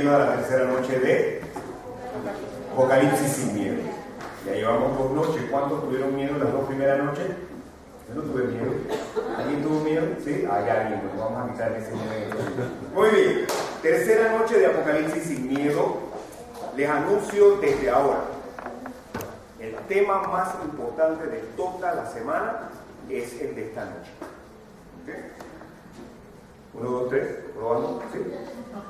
bienvenidos a la tercera noche de Apocalipsis sin miedo. Ya llevamos 2 noches. ¿Cuántos tuvieron miedo las 2 primeras noches? Yo no tuve miedo. ¿Alguien tuvo miedo? ¿Sí? Hay alguien. Pues vamos a quitar ese miedo. Muy bien. Tercera noche de Apocalipsis sin miedo. Les anuncio desde ahora. El tema más importante de toda la semana es el de esta noche. ¿Okay? 1, 2, 3, probando. ¿Sí?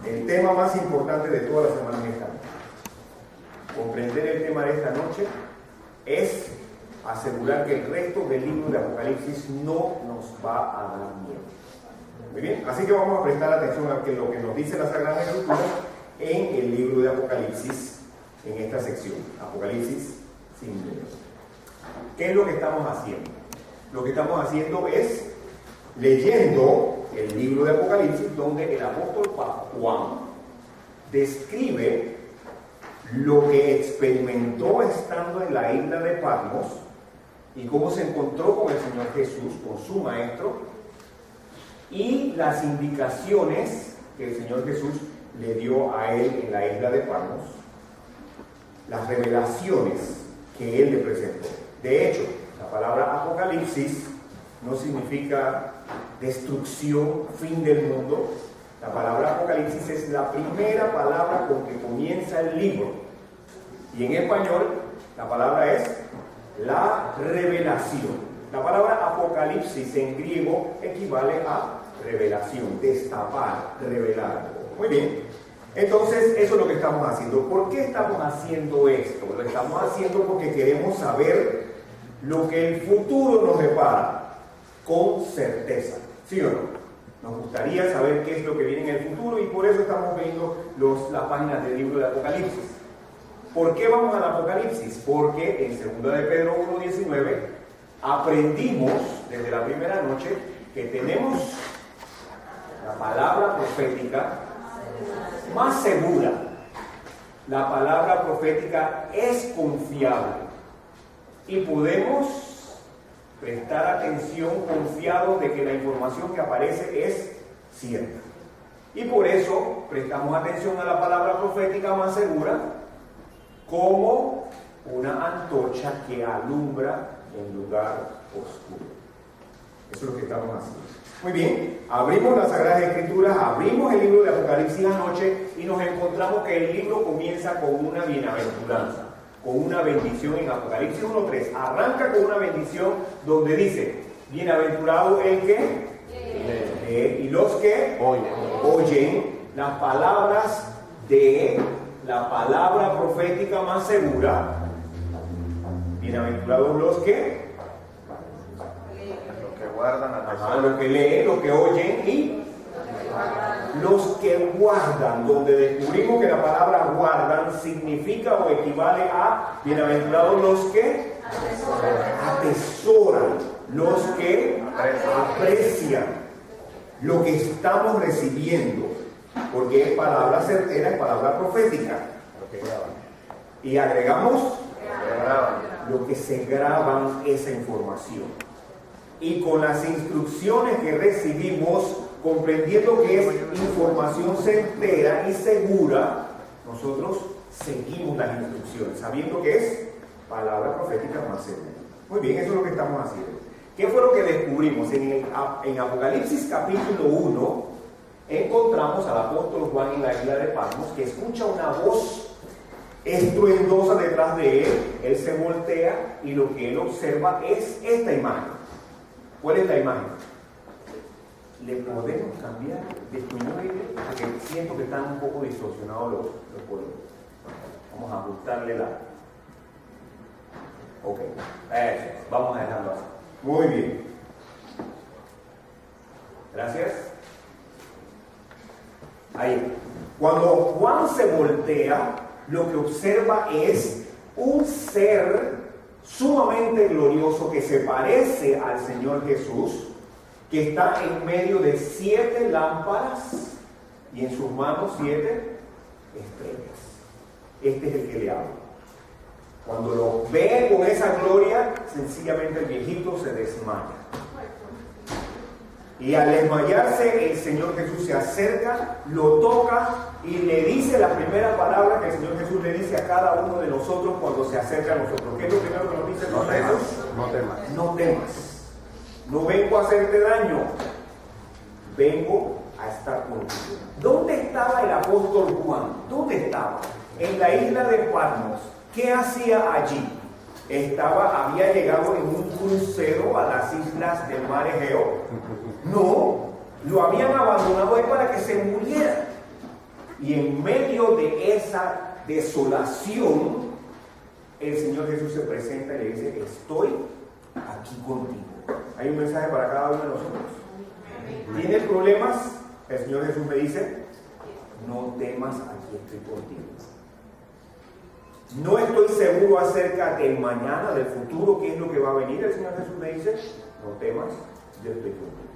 El tema más importante de toda la semana es esta noche. Comprender el tema de esta noche es asegurar que el resto del libro de Apocalipsis no nos va a dar miedo. Muy bien, así que vamos a prestar atención a lo que nos dice la Sagrada Escritura en el libro de Apocalipsis, en esta sección, Apocalipsis sin miedo. ¿Qué es lo que estamos haciendo? Lo que estamos haciendo es leyendo el libro de Apocalipsis, donde el apóstol Juan describe lo que experimentó estando en la isla de Patmos y cómo se encontró con el Señor Jesús, con su maestro, y las indicaciones que el Señor Jesús le dio a él en la isla de Patmos, las revelaciones que él le presentó. De hecho, la palabra Apocalipsis no significa destrucción, fin del mundo. La palabra Apocalipsis es la primera palabra con que comienza el libro. Y en español, la palabra es la revelación. La palabra Apocalipsis en griego equivale a revelación, destapar, revelar. Muy bien. Entonces, eso es lo que estamos haciendo. ¿Por qué estamos haciendo esto? Lo estamos haciendo porque queremos saber lo que el futuro nos depara con certeza. ¿Sí o no? Nos gustaría saber qué es lo que viene en el futuro y por eso estamos viendo las páginas del libro de Apocalipsis. ¿Por qué vamos al Apocalipsis? Porque en 2 de Pedro 1:19 aprendimos desde la primera noche que tenemos la palabra profética más segura. La palabra profética es confiable y podemos prestar atención confiados de que la información que aparece es cierta. Y por eso prestamos atención a la palabra profética más segura como una antorcha que alumbra en lugar oscuro. Eso es lo que estamos haciendo. Muy bien, abrimos las Sagradas Escrituras, abrimos el libro de Apocalipsis anoche y nos encontramos que el libro comienza con una bienaventuranza, con una bendición en Apocalipsis 1:3. Arranca con una bendición donde dice, bienaventurado el que y los que oyen las palabras de la palabra profética más segura. Bienaventurados los que guardan los que leen, los que oyen y los que guardan, donde descubrimos que la palabra guardan significa o equivale a bienaventurados los que atesoran, los que aprecian lo que estamos recibiendo, porque es palabra certera, es palabra profética. Y agregamos lo que se graban esa información. Y con las instrucciones que recibimos, comprendiendo que es información certera y segura, nosotros seguimos las instrucciones, sabiendo que es palabra profética más segura. Muy bien, eso es lo que estamos haciendo. ¿Qué fue lo que descubrimos? En Apocalipsis capítulo 1, encontramos al apóstol Juan en la isla de Patmos, que escucha una voz estruendosa detrás de él. Él se voltea y lo que él observa es esta imagen. ¿Cuál es la imagen? Le podemos cambiar de imagen porque siento que están un poco distorsionados los colores. Vamos a ajustarle la. Ok, eso, vamos a dejarlo así. Muy bien. Gracias. Ahí. Cuando Juan se voltea, lo que observa es un ser sumamente glorioso que se parece al Señor Jesús, que está en medio de 7 lámparas y en sus manos 7 estrellas. Este es el que le habla. Cuando lo ve con esa gloria, sencillamente el viejito se desmaya. Y al desmayarse, el Señor Jesús se acerca, lo toca y le dice la primera palabra que el Señor Jesús le dice a cada uno de nosotros cuando se acerca a nosotros. ¿Qué es lo primero que nos dice? No temas, no temas. No temas. No vengo a hacerte daño. Vengo a estar contigo. ¿Dónde estaba el apóstol Juan? ¿Dónde estaba? En la isla de Patmos. ¿Qué hacía allí? Había llegado en un crucero a las islas del mar Egeo. No, lo habían abandonado ahí para que se muriera. Y en medio de esa desolación, el Señor Jesús se presenta y le dice: estoy aquí contigo. Hay un mensaje para cada uno de nosotros. ¿Tienes problemas? El Señor Jesús me dice: no temas, aquí estoy contigo. No estoy seguro acerca del mañana, del futuro, qué es lo que va a venir. El Señor Jesús me dice: no temas, yo estoy contigo.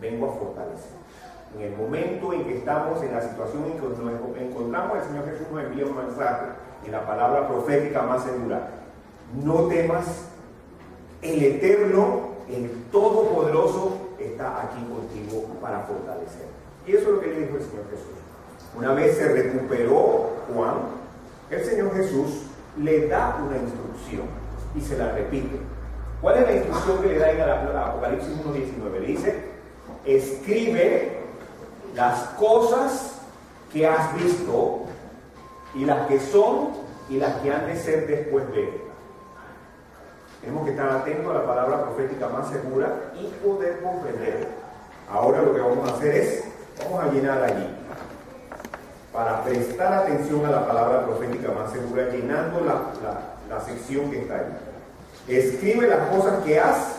Vengo a fortalecer. En el momento en que estamos en la situación en que nos encontramos, el Señor Jesús nos envía un mensaje en la palabra profética más segura: no temas, el Eterno, el Todopoderoso, está aquí contigo para fortalecer. Y eso es lo que le dijo el Señor Jesús. Una vez se recuperó Juan, el Señor Jesús le da una instrucción y se la repite. ¿Cuál es la instrucción que le da en Apocalipsis 1:19? Le dice: escribe las cosas que has visto y las que son y las que han de ser después de él. Tenemos que estar atentos a la palabra profética más segura y poder comprender. Ahora lo que vamos a hacer es, vamos a llenar allí, para prestar atención a la palabra profética más segura, llenando la sección que está allí. Escribe las cosas que has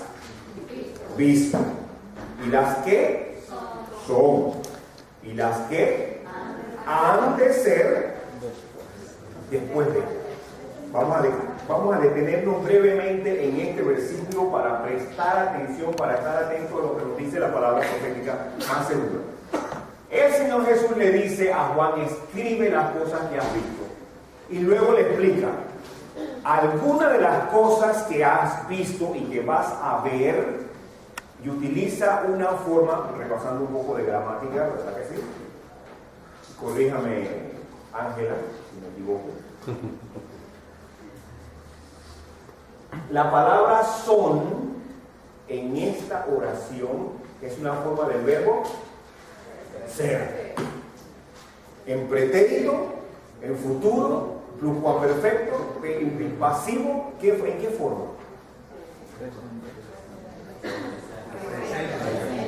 visto y las que son y las que han de ser después de él. Vamos a detenernos brevemente en este versículo para prestar atención, para estar atentos a lo que nos dice la palabra profética más segura. El Señor Jesús le dice a Juan: escribe las cosas que has visto. Y luego le explica: algunas de las cosas que has visto y que vas a ver, y utiliza una forma, repasando un poco de gramática, ¿verdad que sí? Corríjame, Ángela, si me equivoco. La palabra son en esta oración es una forma del verbo ser. En pretérito, en futuro, pluscuamperfecto, en pasivo, ¿en qué forma?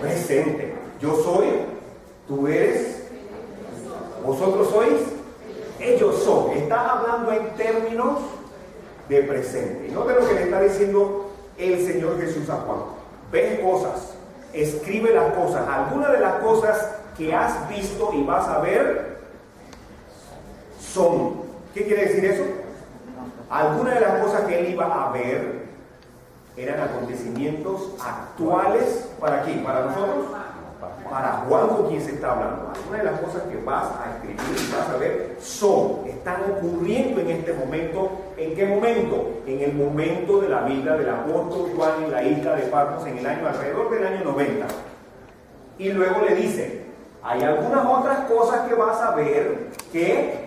Presente. Yo soy, tú eres, vosotros sois, ellos son. Está hablando en términos de presente. Note lo que le está diciendo el Señor Jesús a Juan: ves cosas, escribe las cosas. Algunas de las cosas que has visto y vas a ver son. ¿Qué quiere decir eso? Algunas de las cosas que él iba a ver eran acontecimientos actuales. ¿Para quién? ¿Para nosotros? Para Juan, con quien se está hablando. Algunas de las cosas que vas a escribir y vas a ver están ocurriendo en este momento. ¿En qué momento? En el momento de la vida del apóstol Juan en la isla de Patmos, en el año alrededor del año 90. Y luego le dice: hay algunas otras cosas que vas a ver que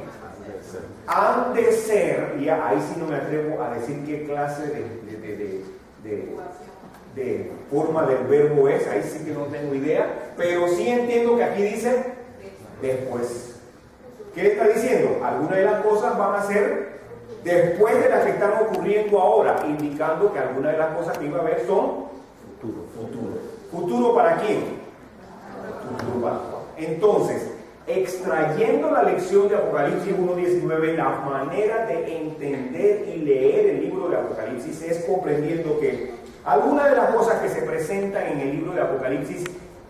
han de ser, y ahí sí no me atrevo a decir qué clase de forma del verbo es, ahí sí que no tengo idea, pero sí entiendo que aquí dice después. ¿Qué le está diciendo? Algunas de las cosas van a ser después de las que están ocurriendo ahora, indicando que algunas de las cosas que iba a ver son futuro. ¿Futuro para quién? Futuro para Juan. Entonces, extrayendo la lección de Apocalipsis 1:19, la manera de entender y leer el libro de Apocalipsis es comprendiendo que algunas de las cosas que se presentan en el libro de Apocalipsis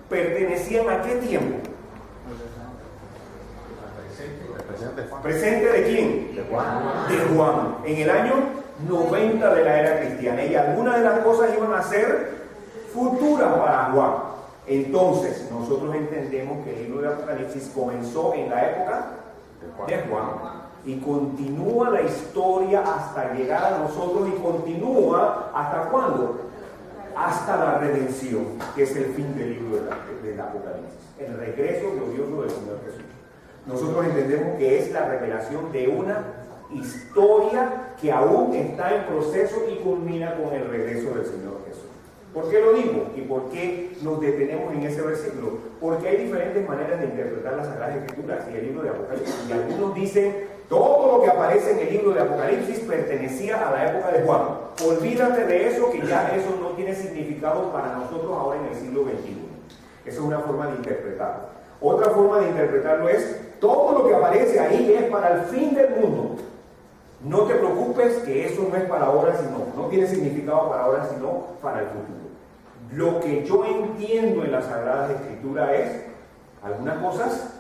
pertenecían a qué tiempo. ¿Presente de quién? De Juan. De Juan. En el año 90 de la era cristiana. Y algunas de las cosas iban a ser futuras para Juan. Entonces, nosotros entendemos que el libro de Apocalipsis comenzó en la época de Juan y continúa la historia hasta llegar a nosotros y continúa ¿hasta cuándo? hasta la redención, que es el fin del libro del Apocalipsis, el regreso glorioso del Señor Jesús. Nosotros entendemos que es la revelación de una historia que aún está en proceso y culmina con el regreso del Señor Jesús. ¿Por qué lo digo? ¿Y por qué nos detenemos en ese versículo? Porque hay diferentes maneras de interpretar las Sagradas Escrituras y el libro de Apocalipsis. Y algunos dicen, todo lo que aparece en el libro de Apocalipsis pertenecía a la época de Juan. Olvídate de eso, que ya eso no tiene significado para nosotros ahora en el siglo XXI. Esa es una forma de interpretarlo. Otra forma de interpretarlo es, todo lo que aparece ahí es para el fin del mundo. No te preocupes que eso no es para ahora, no tiene significado para ahora, sino para el futuro. Lo que yo entiendo en las Sagradas Escrituras es, algunas cosas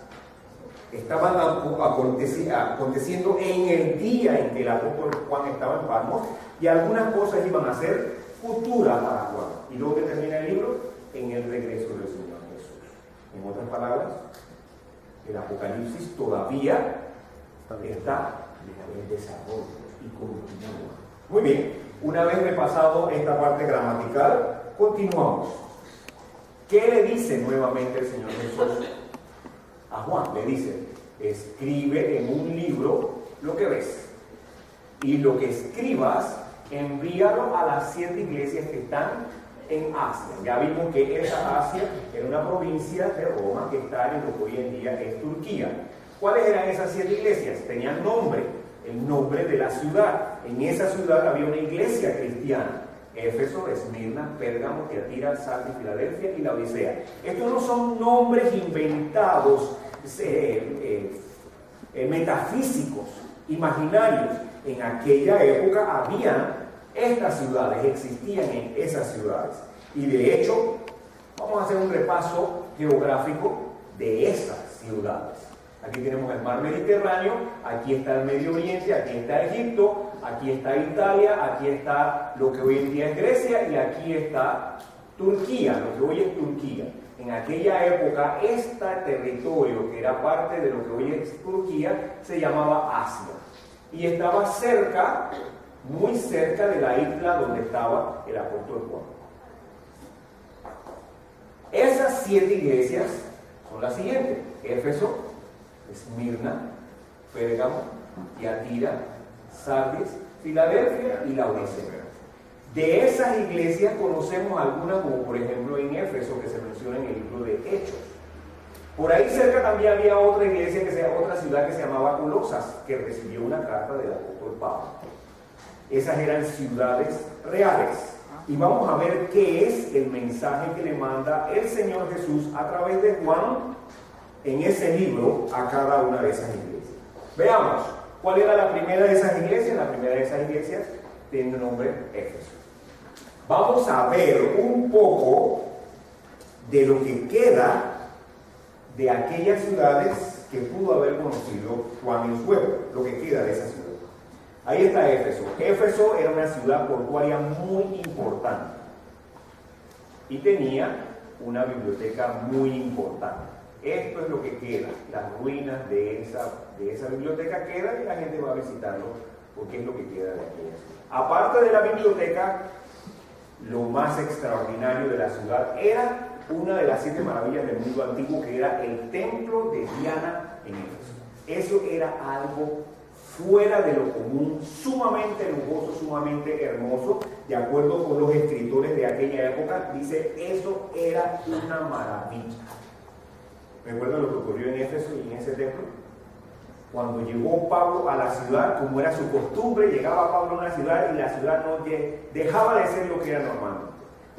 estaban aconteciendo en el día en que el apóstol Juan estaba en Patmos, y algunas cosas iban a ser futuras para Juan. ¿Y dónde termina el libro? En el regreso del Señor Jesús. En otras palabras, el Apocalipsis todavía está en desarrollo y continúa. Muy bien, una vez repasado esta parte gramatical, continuamos. ¿Qué le dice nuevamente el Señor Jesús a Juan? Le dice, escribe en un libro lo que ves, y lo que escribas, envíalo a las 7 iglesias que están en Asia. Ya vimos que esa Asia era una provincia de Roma que está en lo que hoy en día es Turquía. ¿Cuáles eran esas 7 iglesias? Tenían nombre, el nombre de la ciudad. En esa ciudad había una iglesia cristiana: Éfeso, Esmirna, Pérgamo, Tiatira, Sardis, Filadelfia y la Odisea. Estos no son nombres inventados, metafísicos, imaginarios. En aquella época habían estas ciudades, existían en esas ciudades. Y de hecho, vamos a hacer un repaso geográfico de esas ciudades. Aquí tenemos el mar Mediterráneo, aquí está el Medio Oriente, aquí está Egipto, aquí está Italia, aquí está lo que hoy en día es Grecia, y aquí está Turquía, lo que hoy es Turquía. En aquella época, este territorio, que era parte de lo que hoy es Turquía, se llamaba Asia. Y estaba cerca, muy cerca de la isla donde estaba el apóstol Juan. Esas 7 iglesias son las siguientes: Éfeso, Esmirna, Pérgamo, Tiatira, Sardis, Filadelfia y la Odisea. De esas iglesias conocemos algunas, como por ejemplo en Éfeso, que se menciona en el libro de Hechos. Por ahí cerca también había otra iglesia, otra ciudad que se llamaba Colosas, que recibió una carta del apóstol Pablo. Esas eran ciudades reales. Y vamos a ver qué es el mensaje que le manda el Señor Jesús a través de Juan en ese libro a cada una de esas iglesias. Veamos, ¿cuál era la primera de esas iglesias? La primera de esas iglesias tiene el nombre Éfeso. Vamos a ver un poco de lo que queda de aquellas ciudades que pudo haber conocido Juan en su época, lo que queda de esa ciudad. Ahí está Éfeso. Éfeso era una ciudad portuaria muy importante y tenía una biblioteca muy importante. Esto es lo que queda, las ruinas de esa biblioteca quedan, y la gente va a visitarlo porque es lo que queda de aquella ciudad. Aparte de la biblioteca, lo más extraordinario de la ciudad era una de las 7 maravillas del mundo antiguo, que era el templo de Diana en Éfeso. Eso era algo fuera de lo común, sumamente lujoso, sumamente hermoso. De acuerdo con los escritores de aquella época, dice, eso era una maravilla. ¿Recuerdan lo que ocurrió en Éfeso y en ese templo? Cuando llegó Pablo a la ciudad, como era su costumbre, llegaba Pablo a una ciudad y la ciudad no dejaba de ser lo que era normalmente.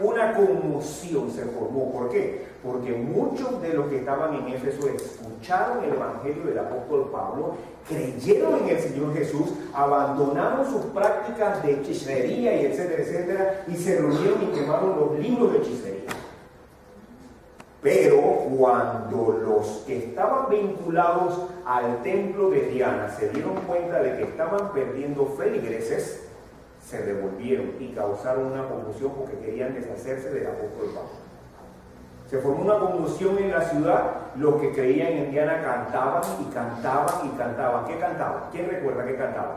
Una conmoción se formó. ¿Por qué? Porque muchos de los que estaban en Éfeso escucharon el evangelio del apóstol Pablo, creyeron en el Señor Jesús, abandonaron sus prácticas de hechicería y etcétera, etcétera, y se reunieron y quemaron los libros de hechicería. Pero cuando los que estaban vinculados al templo de Diana se dieron cuenta de que estaban perdiendo feligreses, se revolvieron y causaron una confusión porque querían deshacerse del apóstol Pablo. Se formó una conmoción en la ciudad. Los que creían en Diana cantaban y cantaban y cantaban. ¿Qué cantaban? ¿Quién recuerda qué cantaban?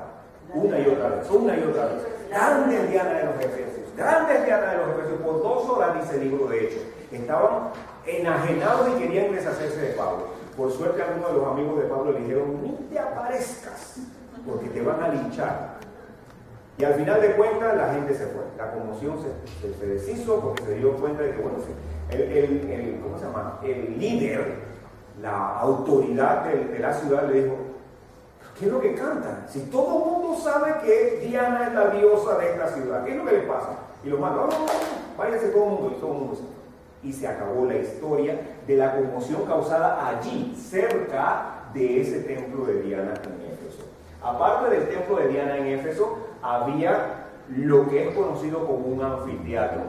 Una y otra vez, una y otra vez. Grande Diana de los Efesios. grandes Diana de los Efesios. Por 2 horas dice el libro de Hechos. Estaban enajenados y querían deshacerse de Pablo. Por suerte algunos de los amigos de Pablo le dijeron, ni te aparezcas, porque te van a linchar. Y al final de cuentas la gente se fue. La conmoción se deshizo porque se dio cuenta de que, bueno, ¿cómo se llama? El líder, la autoridad de la ciudad le dijo, ¿qué es lo que cantan? Si todo el mundo sabe que Diana es la diosa de esta ciudad, ¿qué es lo que le pasa? Y los mandó, no, váyase todo el mundo, y todo el mundo se fue. Y se acabó la historia de la conmoción causada allí, cerca de ese templo de Diana en Éfeso. Aparte del templo de Diana en Éfeso, había lo que es conocido como un anfiteatro.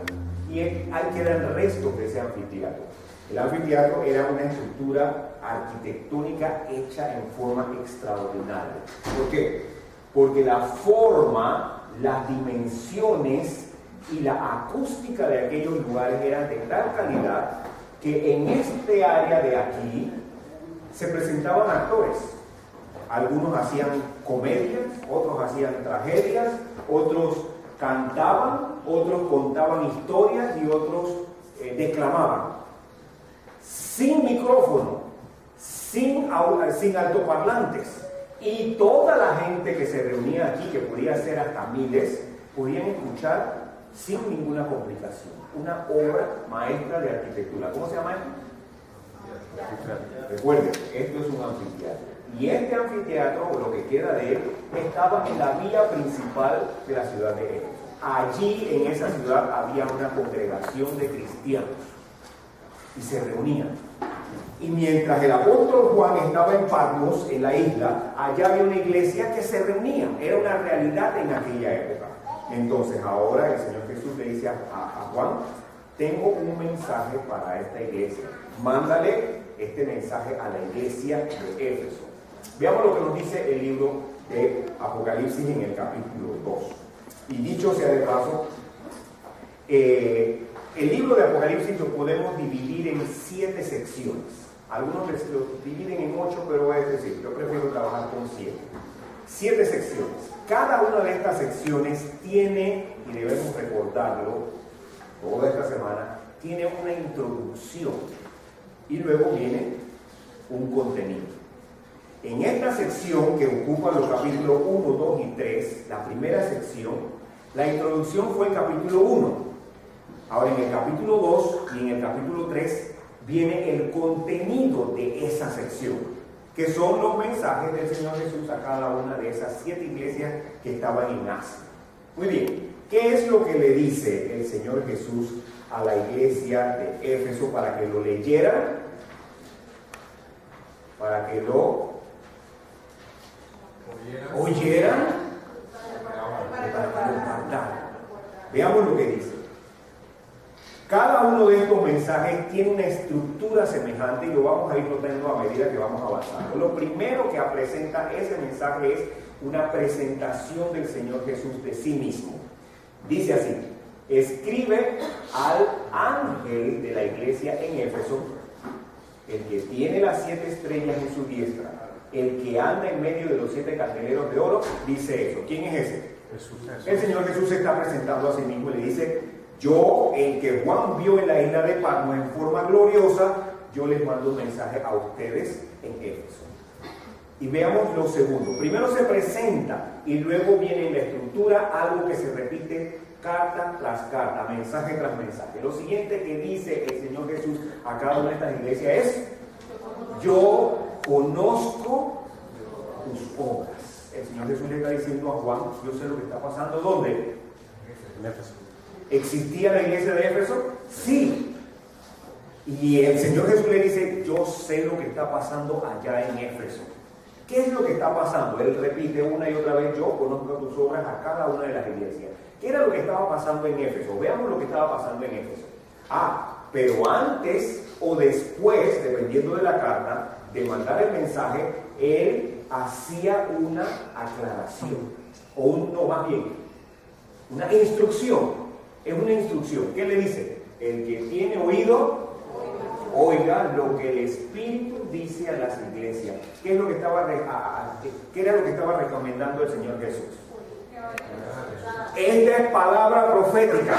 Y ahí quedan restos de ese anfiteatro. El anfiteatro era una estructura arquitectónica hecha en forma extraordinaria. ¿Por qué? Porque la forma, las dimensiones y la acústica de aquellos lugares eran de tal calidad que en este área de aquí se presentaban actores. Algunos hacían comedias, otros hacían tragedias, otros cantaban, otros contaban historias y otros declamaban. Sin micrófono, sin altoparlantes. Y toda la gente que se reunía aquí, que podía ser hasta miles, podían escuchar sin ninguna complicación. Una obra maestra de arquitectura. ¿Cómo se llama esto? Recuerden, esto es un anfiteatro. Y este anfiteatro, o lo que queda de él, estaba en la vía principal de la ciudad de Éfeso. Allí, en esa ciudad, había una congregación de cristianos. Y se reunían. Y mientras el apóstol Juan estaba en Patmos, en la isla, allá había una iglesia que se reunía. Era una realidad en aquella época. Entonces ahora el Señor Jesús le dice a Juan, tengo un mensaje para esta iglesia. Mándale este mensaje a la iglesia de Éfeso. Veamos lo que nos dice el libro de Apocalipsis en el capítulo 2. Y dicho sea de paso, el libro de Apocalipsis lo podemos dividir en 7 secciones. Algunos lo dividen en 8, pero es decir, yo prefiero trabajar con 7. 7 secciones. Cada una de estas secciones tiene, y debemos recordarlo toda esta semana, tiene una introducción y luego viene un contenido. En esta sección que ocupa los capítulos 1, 2 y 3, la primera sección, la introducción fue el capítulo 1. Ahora en el capítulo 2 y en el capítulo 3 viene el contenido de esa sección, que son los mensajes del Señor Jesús a cada una de esas 7 iglesias que estaban en Asia. Muy bien, ¿qué es lo que le dice el Señor Jesús a la iglesia de Éfeso para que lo leyeran? Para que lo oyeran, para que lo guardaran. Veamos lo que dice. Cada uno de estos mensajes tiene una estructura semejante y lo vamos a ir notando a medida que vamos avanzando. Lo primero que presenta ese mensaje es una presentación del Señor Jesús de sí mismo. Dice así: escribe al ángel de la iglesia en Éfeso, el que tiene las 7 estrellas en su diestra, el que anda en medio de los 7 candeleros de oro, dice eso. ¿Quién es ese? Jesús. El Señor Jesús se está presentando a sí mismo y le dice: yo, el que Juan vio en la isla de Patmos en forma gloriosa, yo les mando un mensaje a ustedes en Éfeso. Y veamos lo segundo. Primero se presenta y luego viene en la estructura algo que se repite carta tras carta, mensaje tras mensaje. Lo siguiente que dice el Señor Jesús a cada una de estas iglesias es: yo conozco tus obras. El Señor Jesús le está diciendo a Juan: yo sé lo que está pasando. ¿Dónde? En Éfeso. ¿Existía la iglesia de Éfeso? Sí. Y el Señor Jesús le dice: yo sé lo que está pasando allá en Éfeso. ¿Qué es lo que está pasando? Él repite una y otra vez: yo conozco tus obras a cada una de las iglesias. ¿Qué era lo que estaba pasando en Éfeso? Veamos lo que estaba pasando en Éfeso. Pero antes o después, dependiendo de la carta, de mandar el mensaje, él hacía una aclaración, no, más bien, una instrucción. Es una instrucción. ¿Qué le dice? El que tiene oído, oiga lo que el Espíritu dice a las iglesias. ¿Qué era lo que estaba recomendando el Señor Jesús? Esta es palabra profética.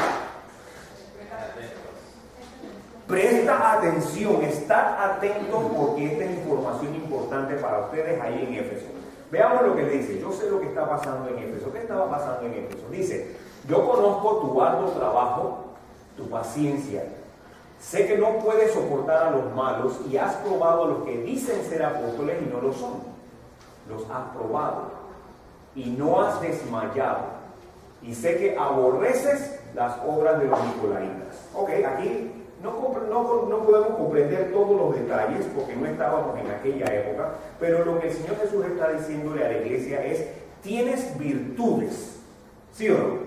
Presta atención, estad atentos porque esta es información importante para ustedes ahí en Éfeso. Veamos lo que dice. Yo sé lo que está pasando en Éfeso. ¿Qué estaba pasando en Éfeso? Dice, yo conozco tu arduo trabajo, tu paciencia. Sé que no puedes soportar a los malos y has probado a los que dicen ser apóstoles y no lo son. Los has probado y no has desmayado. Y sé que aborreces las obras de los nicolaitas. Ok, aquí no podemos comprender todos los detalles porque no estábamos en aquella época, pero lo que el Señor Jesús está diciéndole a la iglesia es, tienes virtudes, ¿sí o no?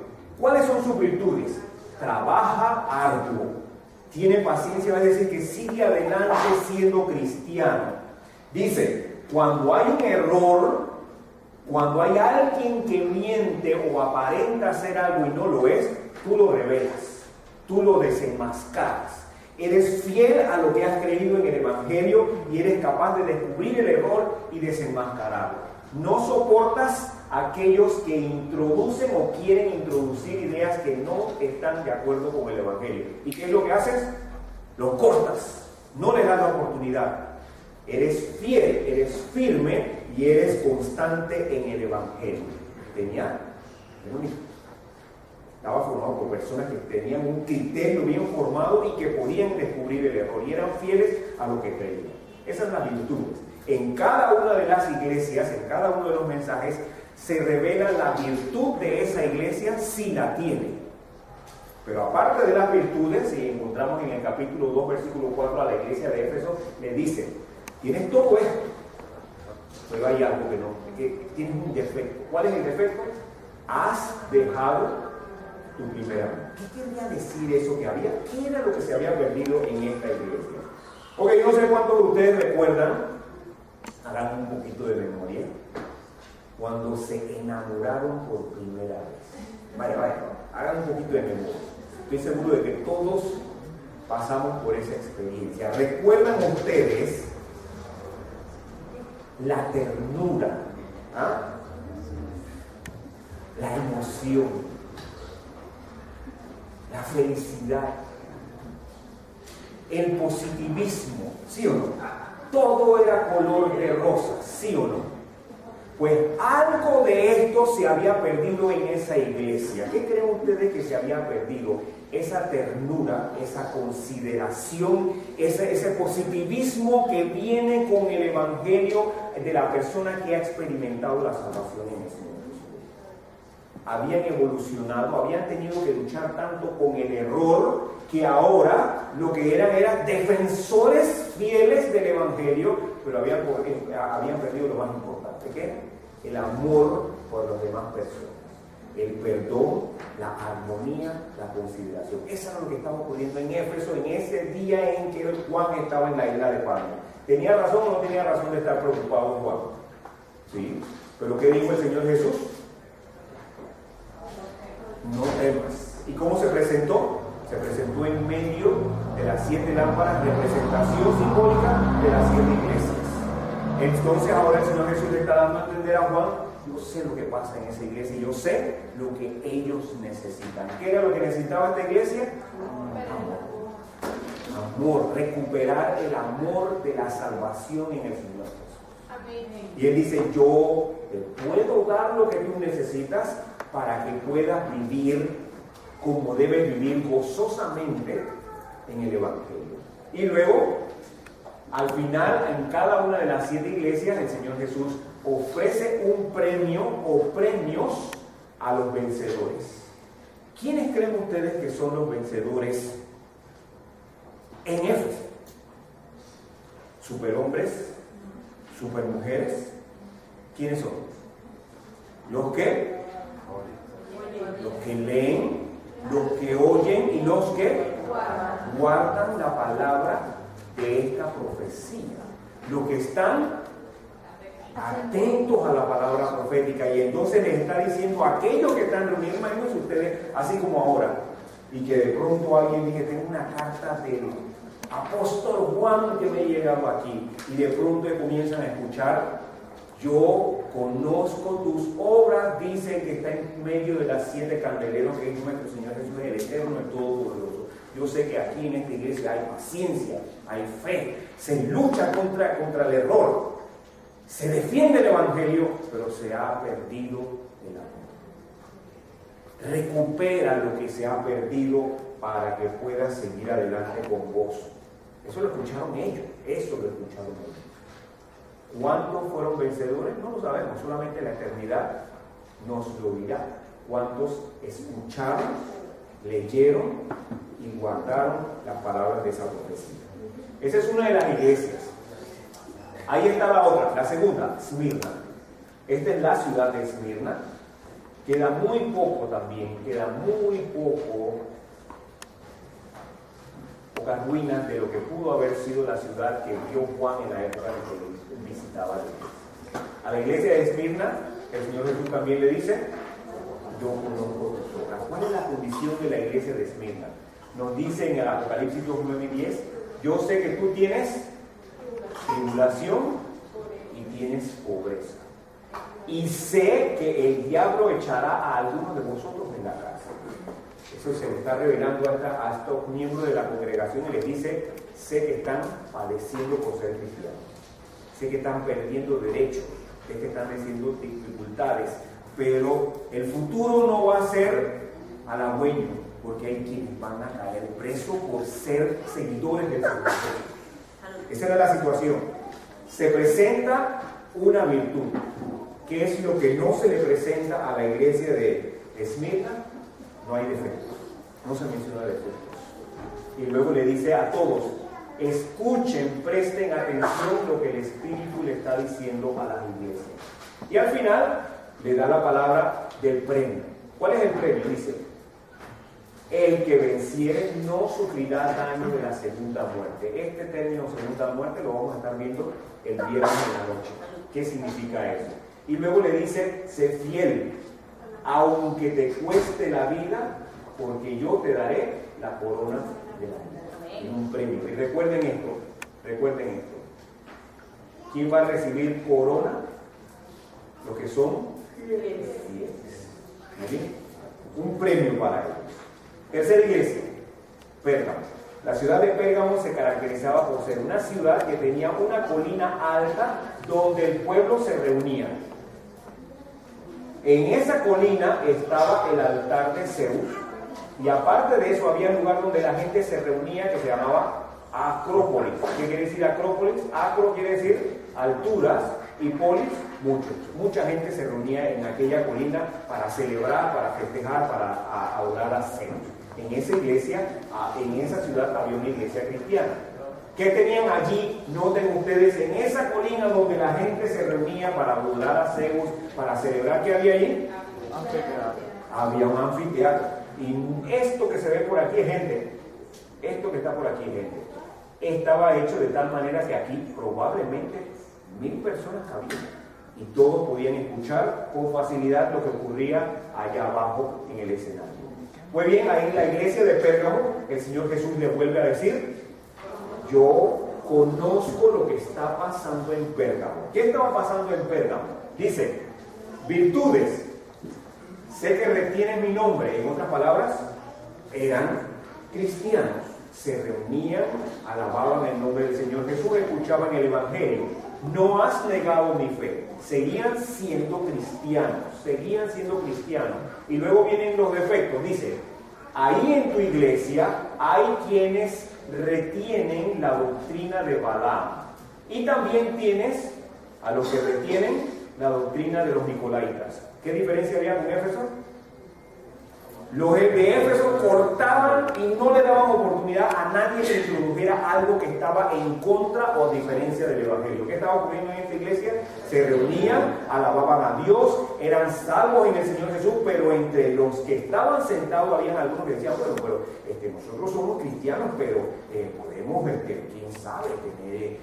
¿Cuáles son sus virtudes? Trabaja arduo, tiene paciencia, va a decir que sigue adelante siendo cristiano. Dice, cuando hay un error, cuando hay alguien que miente o aparenta hacer algo y no lo es, tú lo revelas, tú lo desenmascaras. Eres fiel a lo que has creído en el Evangelio y eres capaz de descubrir el error y desenmascararlo. No soportas a aquellos que introducen o quieren introducir ideas que no están de acuerdo con el Evangelio. ¿Y qué es lo que haces? Los cortas, no les das la oportunidad. Eres fiel, eres firme y eres constante en el Evangelio. Genial, es bonito. Estaba formado por personas que tenían un criterio bien formado y que podían descubrir el error y eran fieles a lo que creían. Esas son las virtudes. En cada una de las iglesias, en cada uno de los mensajes, se revela la virtud de esa iglesia si la tiene. Pero aparte de las virtudes, si encontramos en el capítulo 2, versículo 4, a la iglesia de Éfeso, le dice, tienes todo esto, pero hay algo que tienes un defecto. ¿Cuál es el defecto? Has dejado tu primer amor. ¿Qué quería decir eso que había? ¿Qué era lo que se había perdido en esta iglesia? Ok, yo no sé cuántos de ustedes recuerdan, hagan un poquito de memoria, cuando se enamoraron por primera vez. Vaya, hagan un poquito de memoria. Estoy seguro de que todos pasamos por esa experiencia. ¿Recuerdan ustedes la ternura, la emoción, la felicidad, el positivismo, ¿sí o no? Todo era color de rosa, ¿sí o no? Pues algo de esto se había perdido en esa iglesia. ¿Qué creen ustedes que se había perdido? Esa ternura, esa consideración, ese positivismo que viene con el Evangelio de la persona que ha experimentado la salvación en ese momento. Habían evolucionado, habían tenido que luchar tanto con el error que ahora lo que eran defensores fieles del Evangelio, pero habían perdido lo más importante, ¿qué? El amor por las demás personas, el perdón, la armonía, la consideración. Eso era lo que estaba ocurriendo en Éfeso en ese día en que Juan estaba en la isla de Patmos. ¿Tenía razón o no tenía razón de estar preocupado Juan? Sí, pero ¿qué dijo el Señor Jesús? No temas. ¿Y cómo se presentó? Se presentó en medio de las 7 lámparas, representación simbólica de las 7 iglesias. Entonces ahora el Señor Jesús le está dando a entender a Juan, yo sé lo que pasa en esa iglesia, yo sé lo que ellos necesitan. ¿Qué era lo que necesitaba esta iglesia? Amor, recuperar el amor de la salvación en el Señor Jesús. Y Él dice, yo te puedo dar lo que tú necesitas para que puedas vivir como debes vivir gozosamente en el Evangelio. Y luego, al final, en cada una de las 7 iglesias, el Señor Jesús ofrece un premio o premios a los vencedores. ¿Quiénes creen ustedes que son los vencedores en Éfeso? ¿Superhombres? ¿Supermujeres? ¿Quiénes son? ¿Los qué? Los que leen, los que oyen y los que guardan la palabra de esta profecía. Los que están atentos a la palabra profética. Y entonces les está diciendo a aquellos que están reunidos, imagínense ustedes, así como ahora, y que de pronto alguien dice, tengo una carta del apóstol Juan que me ha llegado aquí, y de pronto comienzan a escuchar Yo conozco tus obras, dice que está en medio de las 7 candeleros, que es nuestro Señor Jesús, el Eterno, el Todopoderoso. Yo sé que aquí en esta iglesia hay paciencia, hay fe, se lucha contra el error, se defiende el Evangelio, pero se ha perdido el amor. Recupera lo que se ha perdido para que puedas seguir adelante con gozo. Eso lo escucharon ellos, eso lo escucharon ellos. ¿Cuántos fueron vencedores? No lo sabemos, solamente la eternidad nos lo dirá. ¿Cuántos escucharon, leyeron y guardaron las palabras de esa profecía? Esa es una de las iglesias. Ahí está la otra, la segunda, Esmirna. Esta es la ciudad de Esmirna. Queda muy poco también, pocas ruinas de lo que pudo haber sido la ciudad que vio Juan en la época en que visitaba la iglesia. A la iglesia de Esmirna, el Señor Jesús también le dice: yo conozco tus obras. ¿Cuál es la condición de la iglesia de Esmirna? Nos dice en el Apocalipsis 9 y 10: yo sé que tú tienes tribulación y tienes pobreza, y sé que el diablo echará a algunos de vosotros en la cárcel. Eso se le está revelando a estos miembros de la congregación y les dice: sé que están padeciendo por ser cristianos, sé que están perdiendo derechos, sé que están teniendo dificultades, pero el futuro no va a ser halagüeño, porque hay quienes van a caer presos por ser seguidores del Señor. Esa era la situación. Se presenta una virtud. ¿Qué es lo que no se le presenta a la iglesia de Esmirna? No hay defectos, no se menciona defectos. Y luego le dice a todos: escuchen, presten atención lo que el Espíritu le está diciendo a las iglesias. Y al final le da la palabra del premio. ¿Cuál es el premio? Dice: el que venciere no sufrirá daño de la segunda muerte. Este término segunda muerte lo vamos a estar viendo el viernes en la noche. ¿Qué significa eso? Y luego le dice: sé fiel, aunque te cueste la vida, porque yo te daré la corona de la vida. Es un premio. Y recuerden esto. ¿Quién va a recibir corona? Los que son fieles. ¿Sí? Un premio para ellos. Tercera iglesia, Pérgamo. La ciudad de Pérgamo se caracterizaba por ser una ciudad que tenía una colina alta donde el pueblo se reunía. En esa colina estaba el altar de Zeus, y aparte de eso había un lugar donde la gente se reunía que se llamaba Acrópolis. ¿Qué quiere decir Acrópolis? Acro quiere decir alturas y polis, mucha gente se reunía en aquella colina para celebrar, para festejar, para adorar a Zeus. En esa iglesia, en esa ciudad había una iglesia cristiana. ¿Qué tenían allí? Noten ustedes, en esa colina donde la gente se reunía para adorar a Zeus, para celebrar, ¿qué había allí? Había un anfiteatro. Y esto que se ve por aquí es gente. Esto que está por aquí es gente. Estaba hecho de tal manera que aquí probablemente 1000 personas cabían. Y todos podían escuchar con facilidad lo que ocurría allá abajo en el escenario. Pues bien, ahí en la iglesia de Pérgamo, el Señor Jesús le vuelve a decir: yo conozco lo que está pasando en Pérgamo. ¿Qué estaba pasando en Pérgamo? Dice: virtudes. Sé que retienen mi nombre. En otras palabras, eran cristianos. Se reunían, alababan el nombre del Señor Jesús, escuchaban el Evangelio. No has negado mi fe. Seguían siendo cristianos. Y luego vienen los defectos. Dice: ahí en tu iglesia hay quienes retienen la doctrina de Balaam. Y también tienes a los que retienen la doctrina de los nicolaítas. ¿Qué diferencia había con Éfeso? Los de Éfeso cortaban y no le daban oportunidad a nadie que introdujera algo que estaba en contra o a diferencia del Evangelio. ¿Qué estaba ocurriendo en esta iglesia? Se reunían, alababan a Dios, eran salvos en el Señor Jesús, pero entre los que estaban sentados habían algunos que decían: bueno, pero nosotros somos cristianos, pero podemos, quién sabe, tener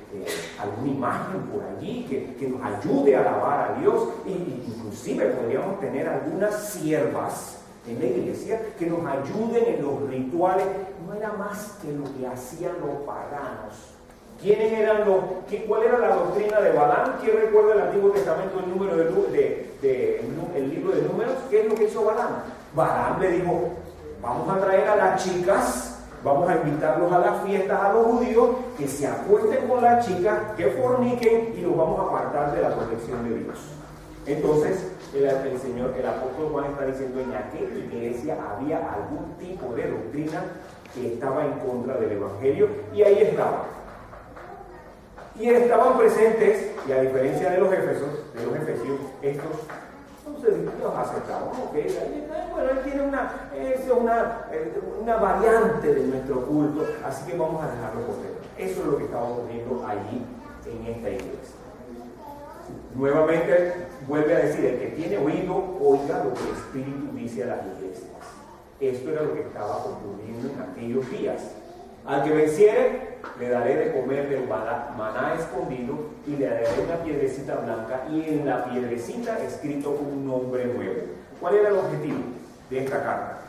alguna imagen por allí que nos ayude a alabar a Dios, y inclusive podríamos tener algunas siervas en la iglesia que nos ayuden en los rituales. No era más que lo que hacían los paganos, ¿Cuál era la doctrina de Balaam? ¿Quién recuerda el Antiguo Testamento, el libro de Números? ¿Qué es lo que hizo Balaam? Balaam le dijo, vamos a traer a las chicas, vamos a invitarlos a las fiestas a los judíos, que se acuesten con las chicas, que forniquen y los vamos a apartar de la protección de Dios. Entonces, el apóstol Juan está diciendo, en aquella iglesia había algún tipo de doctrina que estaba en contra del Evangelio, y ahí estaba. Y estaban presentes, y a diferencia de los efesios, estos los aceptaban. Okay, bueno, él tiene una variante de nuestro culto, así que vamos a dejarlo correr. Eso es lo que estaba ocurriendo allí en esta iglesia. Nuevamente vuelve a decir, el que tiene oído, oiga lo que el Espíritu dice a las iglesias. Esto era lo que estaba ocurriendo en aquellos días. Al que venciere, le daré de comer del maná escondido, y le daré una piedrecita blanca, y en la piedrecita escrito un nombre nuevo. ¿Cuál era el objetivo de esta carta?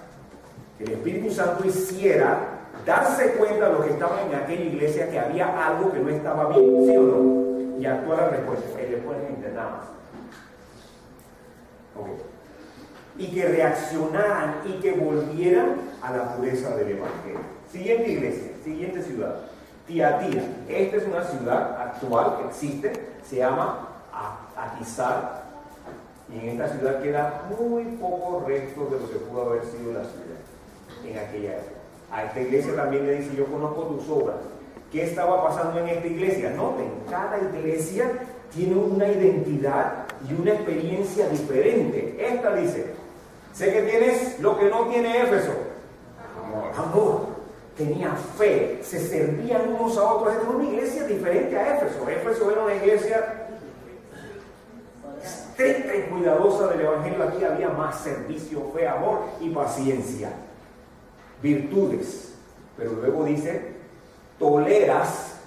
Que el Espíritu Santo hiciera darse cuenta a los que estaban en aquella iglesia que había algo que no estaba bien, ¿sí o no? Y actuar al respecto. Después nada más. Okay. Y que reaccionaran y que volvieran a la pureza del Evangelio. Siguiente iglesia, siguiente ciudad, Tiatira. Esta es una ciudad actual que existe, se llama Atizar, y en esta ciudad queda muy pocos restos de lo que pudo haber sido la ciudad en aquella época. A esta iglesia también le dice, yo conozco tus obras. ¿Qué estaba pasando en esta iglesia? Noten, cada iglesia tiene una identidad y una experiencia diferente. Esta dice, sé que tienes lo que no tiene Éfeso. Amor. Tenía fe, se servían unos a otros. Era una iglesia diferente a Éfeso. Éfeso era una iglesia estricta y cuidadosa del Evangelio. Aquí había más servicio, fe, amor y paciencia. Virtudes. Pero luego dice, toleras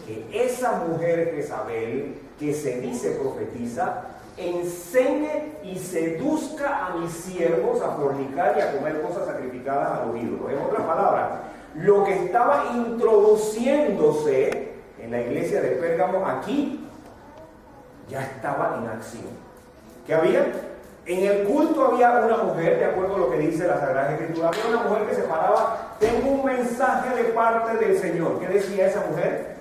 que esa mujer Jezabel, que se dice profetiza, enseñe y seduzca a mis siervos a fornicar y a comer cosas sacrificadas a los ídolos. En otras palabras, lo que estaba introduciéndose en la iglesia de Pérgamo aquí ya estaba en acción. ¿Qué había? En el culto había una mujer, de acuerdo a lo que dice la Sagrada Escritura, había una mujer que se paraba, tengo un mensaje de parte del Señor. ¿Qué decía esa mujer?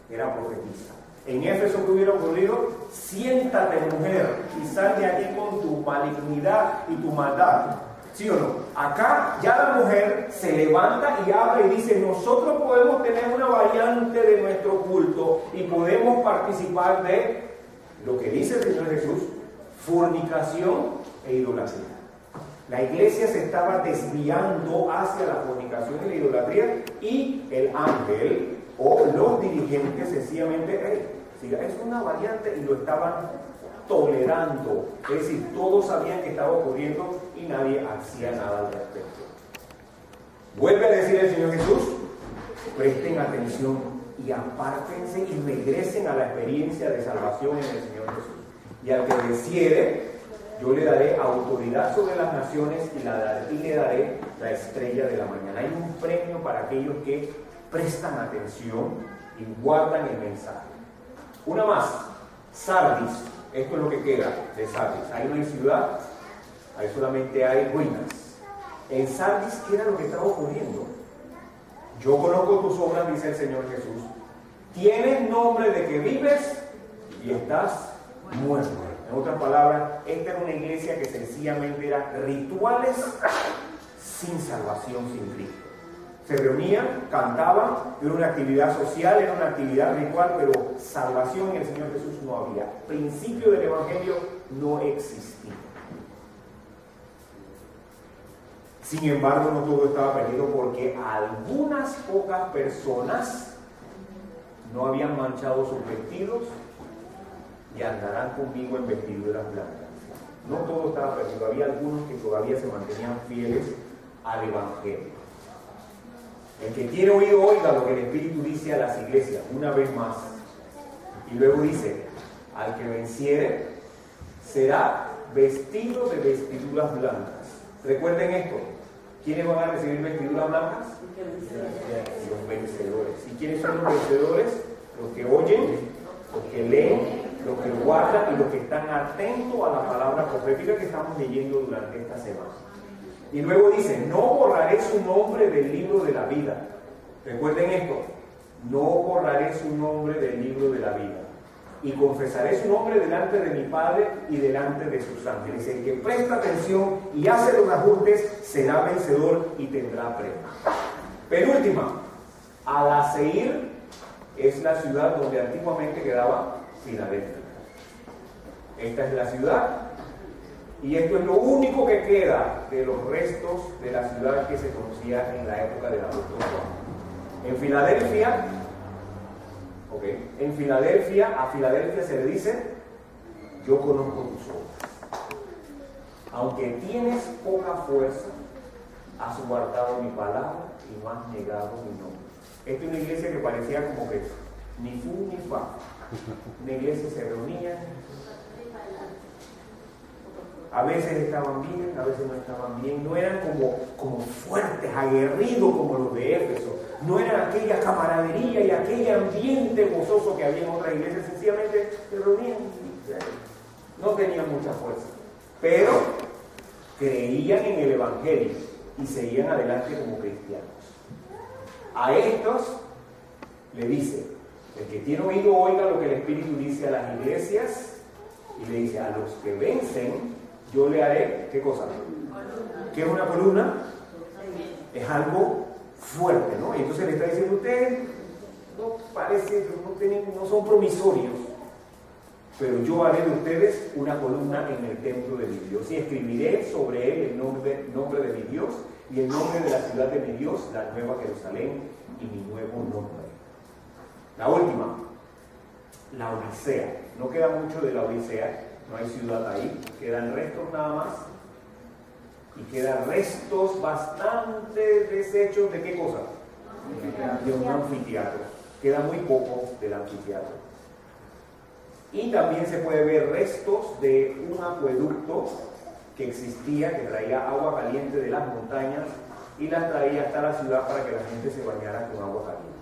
Era profetisa. En Éfeso, ¿qué hubiera ocurrido? Siéntate, mujer, y sal de aquí con tu malignidad y tu maldad. ¿Sí o no? Acá ya la mujer se levanta y habla y dice, nosotros podemos tener una variante de nuestro culto y podemos participar de lo que dice el Señor Jesús, fornicación e idolatría. La iglesia se estaba desviando hacia la fornicación y la idolatría, y el ángel o los dirigentes sencillamente, es una variante, y lo estaban tolerando. Es decir, todos sabían que estaba ocurriendo y nadie hacía nada al respecto. Vuelve a decir el Señor Jesús, presten atención y apártense y regresen a la experiencia de salvación en el Señor Jesús. Y al que venciere, yo le daré autoridad sobre las naciones y le daré la estrella de la mañana. Hay un premio para aquellos que prestan atención y guardan el mensaje. Una más, Sardis. Esto es lo que queda de Sardis. Hay una ciudad, ahí solamente hay ruinas. En Sardis, ¿qué era lo que estaba ocurriendo? Yo conozco tus obras, dice el Señor Jesús. Tienes nombre de que vives y estás muerto. En otras palabras, esta era una iglesia que sencillamente era rituales sin salvación, sin Cristo. Se reunían, cantaban, era una actividad social, era una actividad ritual, pero salvación en el Señor Jesús no había. Principio del Evangelio no existía. Sin embargo, no todo estaba perdido, porque algunas pocas personas no habían manchado sus vestidos y andarán conmigo en vestiduras blancas. No todo estaba perdido, había algunos que todavía se mantenían fieles al Evangelio. El que tiene oído, oiga lo que el Espíritu dice a las iglesias, una vez más. Y luego dice, al que venciere, será vestido de vestiduras blancas. Recuerden esto, ¿Quiénes van a recibir vestiduras blancas? Los vencedores. ¿Y quiénes son los vencedores? Los que oyen, los que leen, los que guardan y los que están atentos a la palabra profética que estamos leyendo durante esta semana. Y luego dice, no borraré su nombre del libro de la vida. Recuerden esto, no borraré su nombre del libro de la vida. Y confesaré su nombre delante de mi Padre y delante de sus ángeles. El que presta atención y hace los ajustes será vencedor y tendrá premio. Penúltima, Al-Aseir es la ciudad donde antiguamente quedaba Filadelfia. Esta es la ciudad y esto es lo único que queda de los restos de la ciudad que se conocía en la época del apóstol Juan. En Filadelfia, a Filadelfia se le dice, yo conozco tus obras. Aunque tienes poca fuerza, has guardado mi palabra y no has negado mi nombre. Esta es una iglesia que parecía como que ni fu ni fa. Una iglesia se reunía, a veces estaban bien, a veces no estaban bien, no eran como fuertes, aguerridos como los de Éfeso, no eran aquella camaradería y aquel ambiente gozoso que había en otras iglesias, sencillamente se reunían y no tenían mucha fuerza, pero creían en el Evangelio y seguían adelante como cristianos. A estos le dice, el que tiene oído oiga lo que el Espíritu dice a las iglesias, y le dice, a los que vencen, yo le haré, ¿qué cosa? ¿Qué es una columna? Es algo fuerte, ¿no? Y entonces le está diciendo, ustedes no son promisorios, pero yo haré de ustedes una columna en el templo de mi Dios, y escribiré sobre él el nombre de mi Dios, y el nombre de la ciudad de mi Dios, la nueva Jerusalén, y mi nuevo nombre. La última, la Odisea. No queda mucho de la Odisea, no hay ciudad ahí, quedan restos nada más. Y quedan restos bastante deshechos de ¿qué cosa? De un anfiteatro. Queda muy poco del anfiteatro. Y también se puede ver restos de un acueducto que existía, que traía agua caliente de las montañas y las traía hasta la ciudad para que la gente se bañara con agua caliente.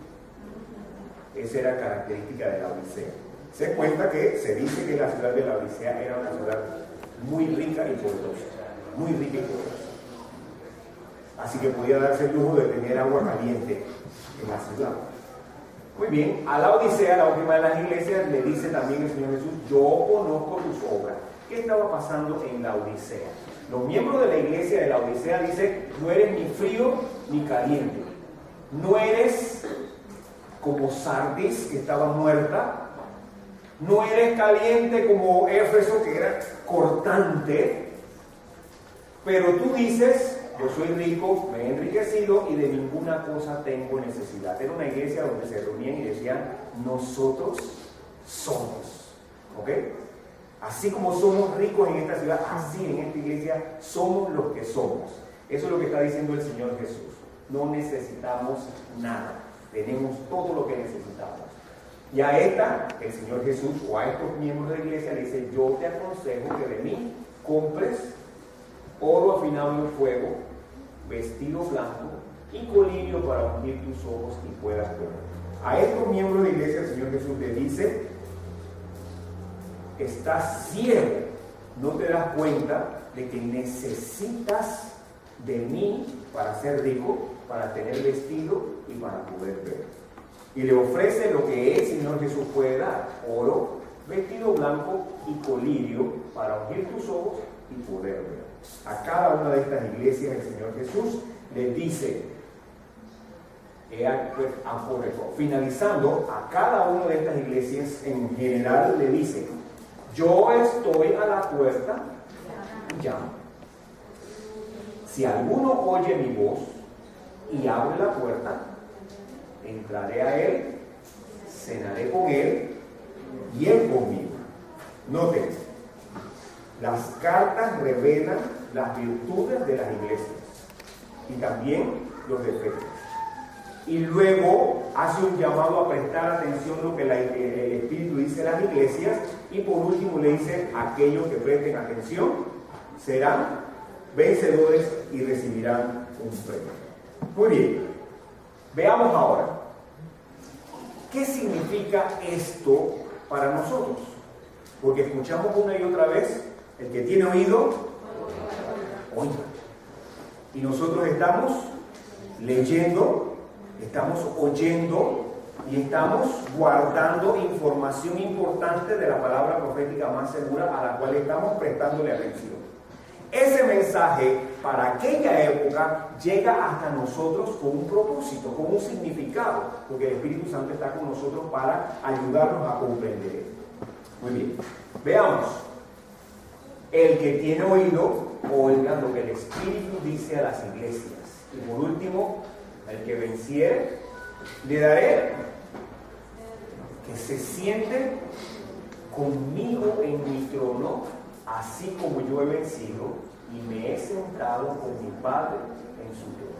Esa era característica de la Odisea. Se cuenta que se dice que la ciudad de la Odisea era una ciudad muy rica y poderosa. Muy rica y poderosa. Así que podía darse el lujo de tener agua caliente en la ciudad. Muy bien, a la Odisea, la última de las iglesias, le dice también el Señor Jesús, yo conozco tus obras. ¿Qué estaba pasando en la Odisea? Los miembros de la iglesia de la Odisea dicen, no eres ni frío ni caliente. No eres como Sardis, que estaba muerta. No eres caliente como Éfeso, que era cortante. Pero tú dices, yo soy rico, me he enriquecido y de ninguna cosa tengo necesidad. Era una iglesia donde se reunían y decían, nosotros somos. ¿Ok? Así como somos ricos en esta ciudad, así en esta iglesia somos los que somos. Eso es lo que está diciendo el Señor Jesús. No necesitamos nada. Tenemos todo lo que necesitamos. Y a esta, el Señor Jesús, o a estos miembros de la iglesia, le dice, yo te aconsejo que de mí compres oro afinado en fuego, vestido blanco y colirio para ungir tus ojos y puedas ver. A estos miembros de la iglesia, el Señor Jesús le dice, estás ciego, no te das cuenta de que necesitas de mí para ser rico, para tener vestido y para poder ver. Y le ofrece lo que el Señor Jesús puede dar, oro, vestido blanco y colirio para ungir tus ojos y poder ver. A cada una de estas iglesias el Señor Jesús les dice, finalizando, a cada una de estas iglesias en general le dice, yo estoy a la puerta y llamo. Si alguno oye mi voz y abre la puerta, entraré a él, cenaré con él y él conmigo. Noten, las cartas revelan las virtudes de las iglesias y también los defectos. Y luego hace un llamado a prestar atención a lo que el Espíritu dice a las iglesias y por último le dice, aquellos que presten atención serán vencedores y recibirán un premio. Muy bien, veamos ahora, ¿qué significa esto para nosotros? Porque escuchamos una y otra vez, el que tiene oído, oiga. Y nosotros estamos leyendo, estamos oyendo y estamos guardando información importante de la palabra profética más segura a la cual estamos prestándole atención. Ese mensaje para aquella época llega hasta nosotros con un propósito, con un significado, porque el Espíritu Santo está con nosotros para ayudarnos a comprender esto. Muy bien, veamos. El que tiene oído, oiga lo que el Espíritu dice a las iglesias. Y por último, el que venciere, le daré que se siente conmigo en mi trono, así como yo he vencido y me he sentado con mi Padre en su trono.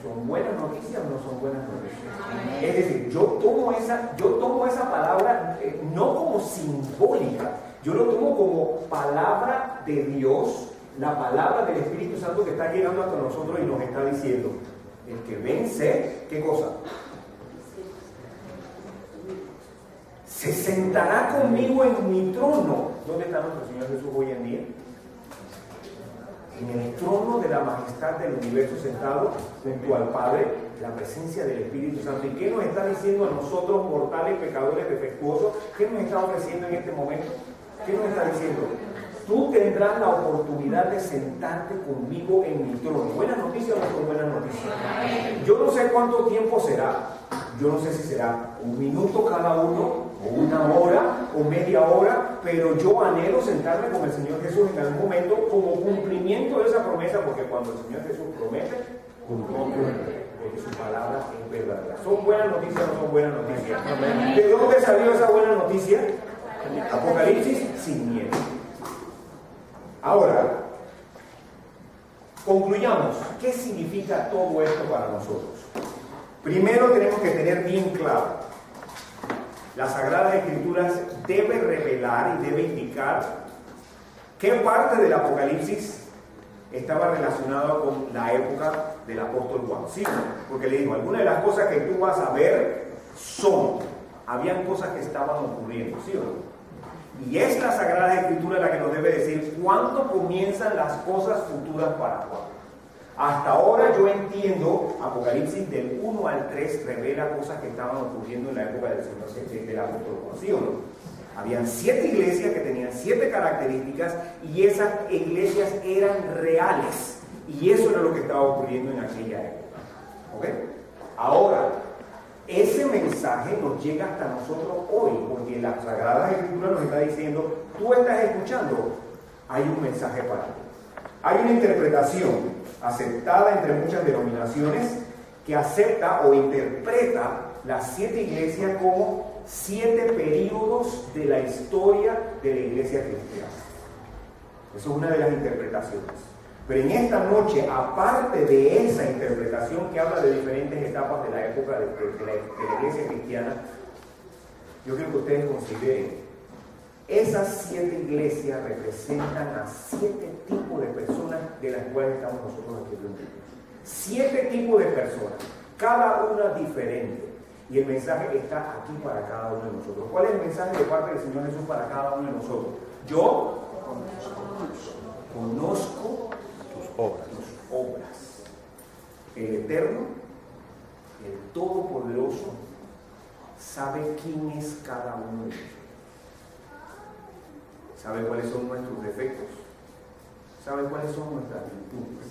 ¿Son buenas noticias o no son buenas noticias? Es decir, yo tomo esa palabra no como simbólica, yo lo tomo como palabra de Dios, la palabra del Espíritu Santo que está llegando hasta nosotros y nos está diciendo, el que vence, ¿qué cosa? Se sentará conmigo en mi trono. ¿Dónde está nuestro Señor Jesús hoy en día? En el trono de la majestad del universo, sentado junto al Padre, la presencia del Espíritu Santo. ¿Y qué nos está diciendo a nosotros, mortales, pecadores, defectuosos? ¿Qué nos está ofreciendo en este momento? ¿Qué nos está diciendo? Tú tendrás la oportunidad de sentarte conmigo en mi trono. ¿Buenas noticias o no son buenas noticias? Yo no sé cuánto tiempo será. Yo no sé si será un minuto cada uno, o una hora, o media hora, pero yo anhelo sentarme con el Señor Jesús en algún momento como cumplimiento de esa promesa, porque cuando el Señor Jesús promete, cumple, porque su palabra es verdadera. ¿Son buenas noticias o no son buenas noticias? ¿De dónde salió esa buena noticia? Apocalipsis sin miedo. Ahora, concluyamos. ¿Qué significa todo esto para nosotros? Primero tenemos que tener bien claro, las Sagradas Escrituras debe revelar y debe indicar qué parte del Apocalipsis estaba relacionada con la época del apóstol Juan. Sí, porque le digo, algunas de las cosas que tú vas a ver habían cosas que estaban ocurriendo, ¿sí o no? Y es la Sagrada Escritura la que nos debe decir cuándo comienzan las cosas futuras para Juan. Hasta ahora yo entiendo, Apocalipsis del 1 al 3 revela cosas que estaban ocurriendo en la época del apóstol Juan, ¿sí o no? Habían 7 iglesias que tenían 7 características y esas iglesias eran reales. Y eso era lo que estaba ocurriendo en aquella época. ¿Ok? Ahora, ese mensaje nos llega hasta nosotros hoy, porque la Sagrada Escritura nos está diciendo, tú estás escuchando, hay un mensaje para ti. Hay una interpretación aceptada entre muchas denominaciones que acepta o interpreta las 7 iglesias como 7 períodos de la historia de la iglesia cristiana. Eso es una de las interpretaciones. Pero en esta noche, aparte de esa interpretación que habla de diferentes etapas de la época de la iglesia cristiana, yo quiero que ustedes consideren, esas 7 iglesias representan a 7 tipos de personas de las cuales estamos nosotros escribiendo. 7 tipos de personas, cada una diferente. Y el mensaje está aquí para cada uno de nosotros. ¿Cuál es el mensaje de parte del Señor Jesús para cada uno de nosotros? Yo conozco tus obras. El Eterno, el Todopoderoso, sabe quién es cada uno de nosotros. Sabe cuáles son nuestros defectos, sabe cuáles son nuestras virtudes,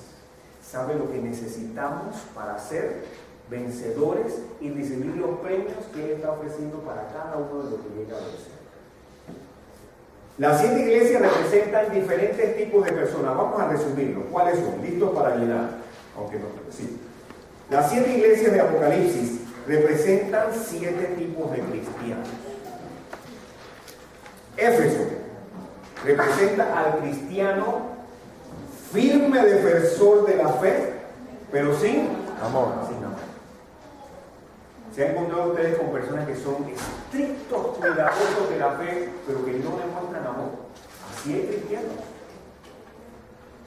sabe lo que necesitamos para ser vencedores y recibir los premios que Él está ofreciendo para cada uno de los que llega a vencer. Las 7 iglesias representan diferentes tipos de personas. Vamos a resumirlo. ¿Cuáles son? ¿Listos para llenar? Aunque no, sí. Las 7 iglesias de Apocalipsis representan 7 tipos de cristianos. Éfeso representa al cristiano firme defensor de la fe, pero sin amor. ¿Se han encontrado ustedes con personas que son estrictos cuidadosos de la fe, pero que no demuestran amor? Así hay cristianos.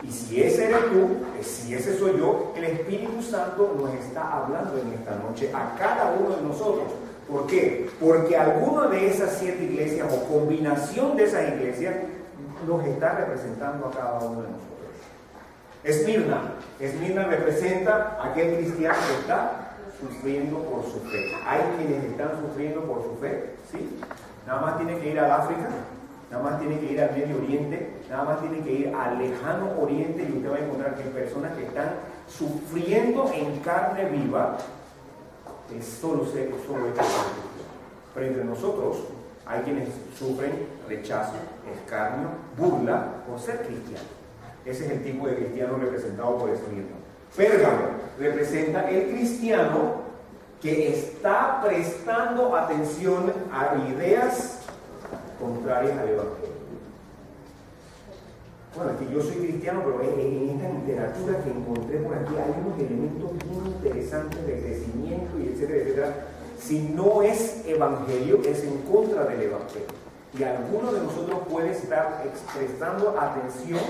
Y si ese eres tú, si ese soy yo, el Espíritu Santo nos está hablando en esta noche a cada uno de nosotros. ¿Por qué? Porque alguna de esas 7 iglesias o combinación de esas iglesias nos está representando a cada uno de nosotros. Esmirna representa a aquel cristiano que está sufriendo por su fe. Hay quienes están sufriendo por su fe, ¿sí? Nada más tiene que ir al África, nada más tiene que ir al Medio Oriente, nada más tiene que ir al lejano Oriente y usted va a encontrar que hay personas que están sufriendo en carne viva. Es solo ser, solo es pero entre nosotros hay quienes sufren rechazo, escarnio, burla por ser cristianos. Ese es el tipo de cristiano representado por Esmirna. Pérgamo representa el cristiano que está prestando atención a ideas contrarias al Evangelio. Bueno, es que yo soy cristiano, pero en esta literatura que encontré por aquí hay unos elementos muy interesantes de crecimiento y etcétera, etcétera. Si no es evangelio, es en contra del evangelio. Y alguno de nosotros puede estar expresando atención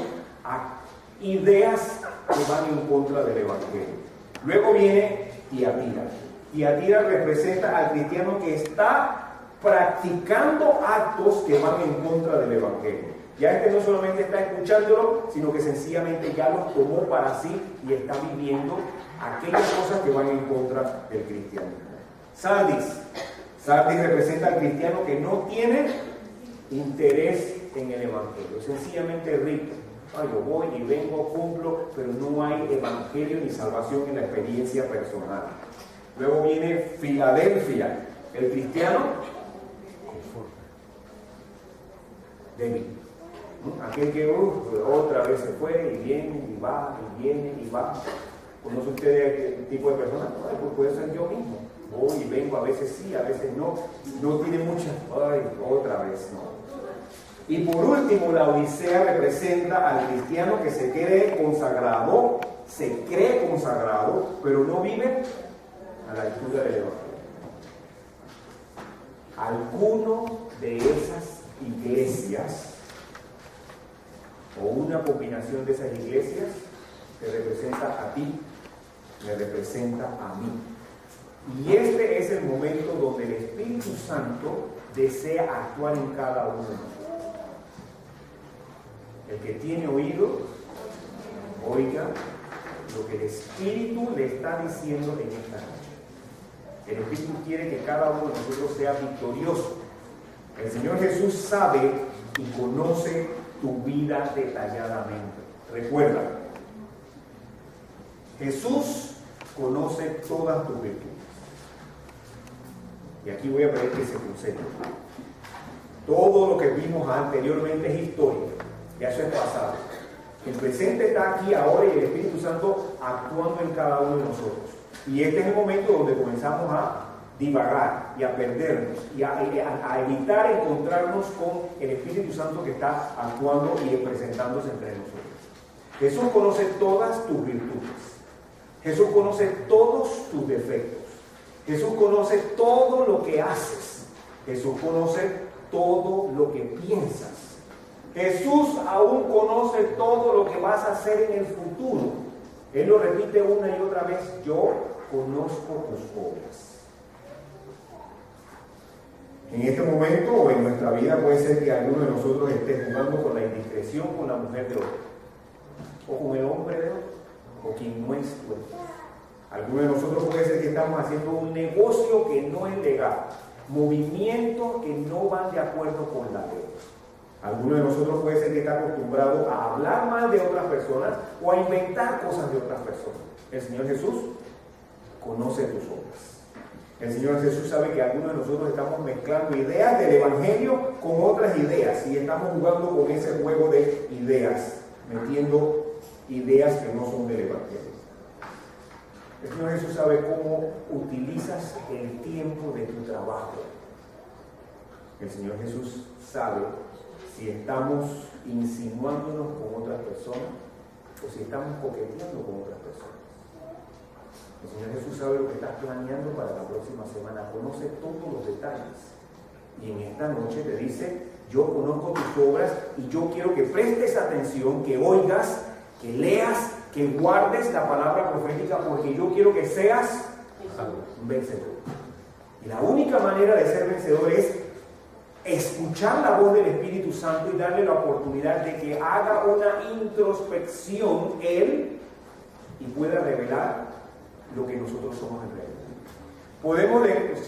a ideas que van en contra del evangelio. Luego viene Tiatira. Tiatira representa al cristiano que está practicando actos que van en contra del evangelio. Ya este no solamente está escuchándolo, sino que sencillamente ya los tomó para sí y está viviendo aquellas cosas que van en contra del cristianismo. Sardis representa al cristiano que no tiene interés en el evangelio, sencillamente rico. Yo voy y vengo, cumplo, pero no hay evangelio ni salvación en la experiencia personal. Luego viene Filadelfia, el cristiano débil. Aquel que otra vez se fue y viene y va y viene y va. ¿Conoce usted el tipo de persona? Pues puede ser yo mismo. Voy y vengo, a veces sí, a veces no. No tiene mucha. Otra vez no. Y por último, la Odisea representa al cristiano que se cree consagrado, pero no vive a la altura del evangelio. Alguno de esas iglesias o una combinación de esas iglesias te representa a ti, me representa a mí. Y este es el momento donde el Espíritu Santo desea actuar en cada uno de nosotros. El que tiene oído, oiga lo que el Espíritu le está diciendo en esta noche. El Espíritu quiere que cada uno de nosotros sea victorioso. El Señor Jesús sabe y conoce tu vida detalladamente. Recuerda, Jesús conoce todas tus virtudes. Y aquí voy a pedir que se concentren. Todo lo que vimos anteriormente es historia. Ya eso es pasado. El presente está aquí ahora y el Espíritu Santo actuando en cada uno de nosotros. Y este es el momento donde comenzamos a divagar y a perdernos y a evitar encontrarnos con el Espíritu Santo que está actuando y presentándose entre nosotros. Jesús conoce todas tus virtudes. Jesús conoce todos tus defectos. Jesús conoce todo lo que haces. Jesús conoce todo lo que piensas. Jesús aún conoce todo lo que vas a hacer en el futuro. Él lo repite una y otra vez: yo conozco tus obras. En este momento o en nuestra vida puede ser que alguno de nosotros esté jugando con la indiscreción con la mujer de otro, o con el hombre de otro, o quien no es tuyo. Alguno de nosotros puede ser que estamos haciendo un negocio que no es legal, movimientos que no van de acuerdo con la ley. Alguno de nosotros puede ser que está acostumbrado a hablar mal de otras personas o a inventar cosas de otras personas. El Señor Jesús conoce tus obras. El Señor Jesús sabe que algunos de nosotros estamos mezclando ideas del Evangelio con otras ideas y estamos jugando con ese juego de ideas, metiendo ideas que no son del Evangelio. El Señor Jesús sabe cómo utilizas el tiempo de tu trabajo. El Señor Jesús sabe si estamos insinuándonos con otras personas o si estamos coqueteando con otras personas. El Señor Jesús sabe lo que estás planeando para la próxima semana, conoce todos los detalles. Y en esta noche te dice: yo conozco tus obras y yo quiero que prestes atención, que oigas que leas, que guardes la palabra profética, porque yo quiero que seas un vencedor. Y la única manera de ser vencedor es escuchar la voz del Espíritu Santo y darle la oportunidad de que haga una introspección Él y pueda revelar lo que nosotros somos en realidad.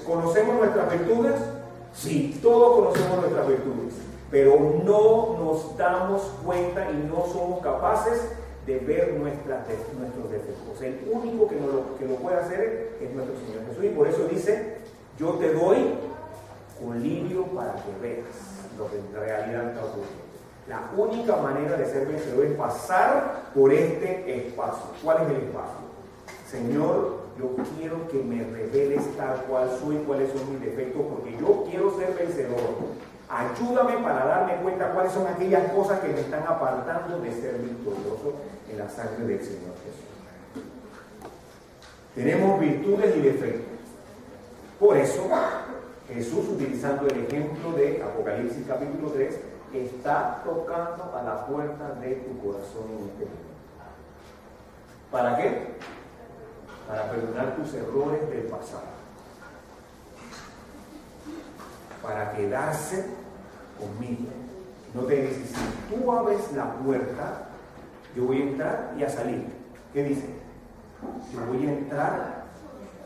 ¿Conocemos nuestras virtudes? Sí, todos conocemos nuestras virtudes, pero no nos damos cuenta y no somos capaces de ver nuestros defectos. El único que lo puede hacer es nuestro Señor Jesús, y por eso dice: yo te doy un lirio para que veas lo que en realidad está ocurriendo. La única manera de ser vencedor es pasar por este espacio. ¿Cuál es el espacio? Señor, yo quiero que me reveles tal cual soy, cuáles son mis defectos, porque yo quiero ser vencedor. Ayúdame para darme cuenta cuáles son aquellas cosas que me están apartando de ser victorioso en la sangre del Señor Jesús. Tenemos virtudes y defectos. Por eso, Jesús, utilizando el ejemplo de Apocalipsis capítulo 3, está tocando a la puerta de tu corazón en este momento. ¿Para qué? Para perdonar tus errores del pasado. Para quedarse conmigo. No te dice: si tú abres la puerta, yo voy a entrar y a salir. ¿Qué dice? Yo voy a entrar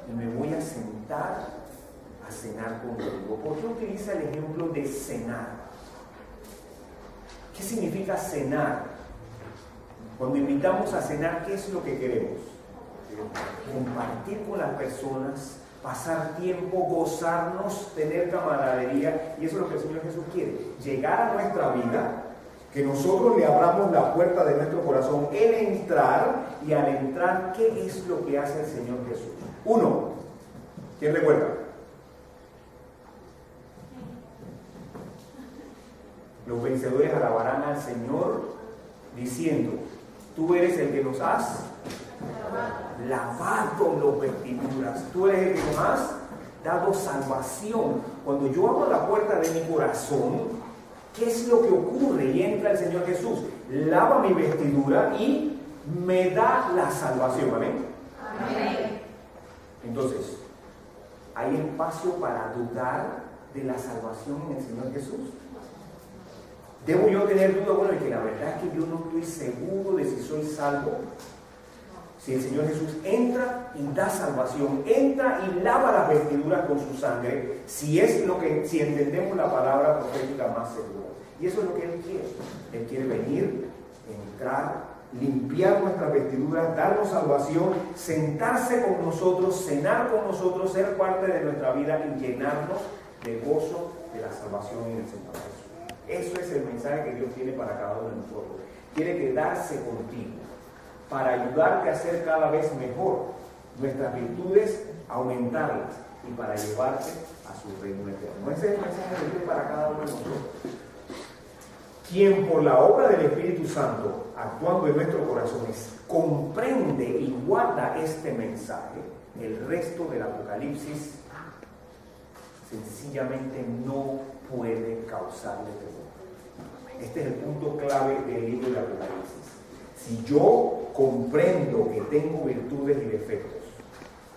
y me voy a sentar a cenar contigo. ¿Por qué utiliza el ejemplo de cenar? ¿Qué significa cenar? Cuando invitamos a cenar, ¿qué es lo que queremos? Compartir con las personas, pasar tiempo, gozarnos, tener camaradería, y eso es lo que el Señor Jesús quiere: llegar a nuestra vida, que nosotros le abramos la puerta de nuestro corazón, Él entrar, y al entrar, ¿qué es lo que hace el Señor Jesús? Uno, ¿quién recuerda? Los vencedores alabarán al Señor diciendo: tú eres el que nos has lavado las vestiduras, tú eres el que nos has dado salvación. Cuando yo abro la puerta de mi corazón, ¿qué es lo que ocurre? Y entra el Señor Jesús, lava mi vestidura y me da la salvación. ¿Amén? Amén. Entonces, ¿hay espacio para dudar de la salvación en el Señor Jesús? ¿Debo yo tener duda? Bueno, es que la verdad es que yo no estoy seguro de si soy salvo. Si el Señor Jesús entra y da salvación, entra y lava las vestiduras con su sangre, si entendemos la palabra profética más segura. Y eso es lo que Él quiere. Él quiere venir, entrar, limpiar nuestras vestiduras, darnos salvación, sentarse con nosotros, cenar con nosotros, ser parte de nuestra vida y llenarnos de gozo de la salvación en el Señor Jesús. Eso es el mensaje que Dios tiene para cada uno de nosotros. Quiere quedarse contigo para ayudarte a ser cada vez mejor, nuestras virtudes, aumentarlas, y para llevarte a su reino eterno. Ese es el mensaje de Dios para cada uno de nosotros. Quien por la obra del Espíritu Santo, actuando en nuestros corazones, comprende y guarda este mensaje, el resto del Apocalipsis sencillamente no puede causarle temor. Este es el punto clave del libro de Apocalipsis. Si yo comprendo que tengo virtudes y defectos,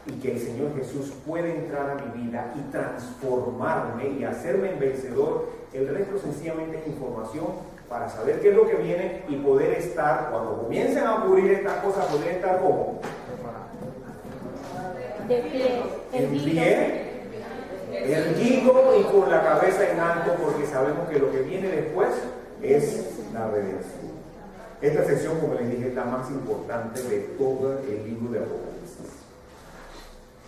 y que el Señor Jesús puede entrar a mi vida y transformarme y hacerme vencedor, el resto sencillamente es información para saber qué es lo que viene y poder estar, cuando comiencen a ocurrir estas cosas, poder estar como de pie, erguido y con la cabeza en alto, porque sabemos que lo que viene después es la redención. Esta sección, como les dije, es la más importante de todo el libro de Apocalipsis.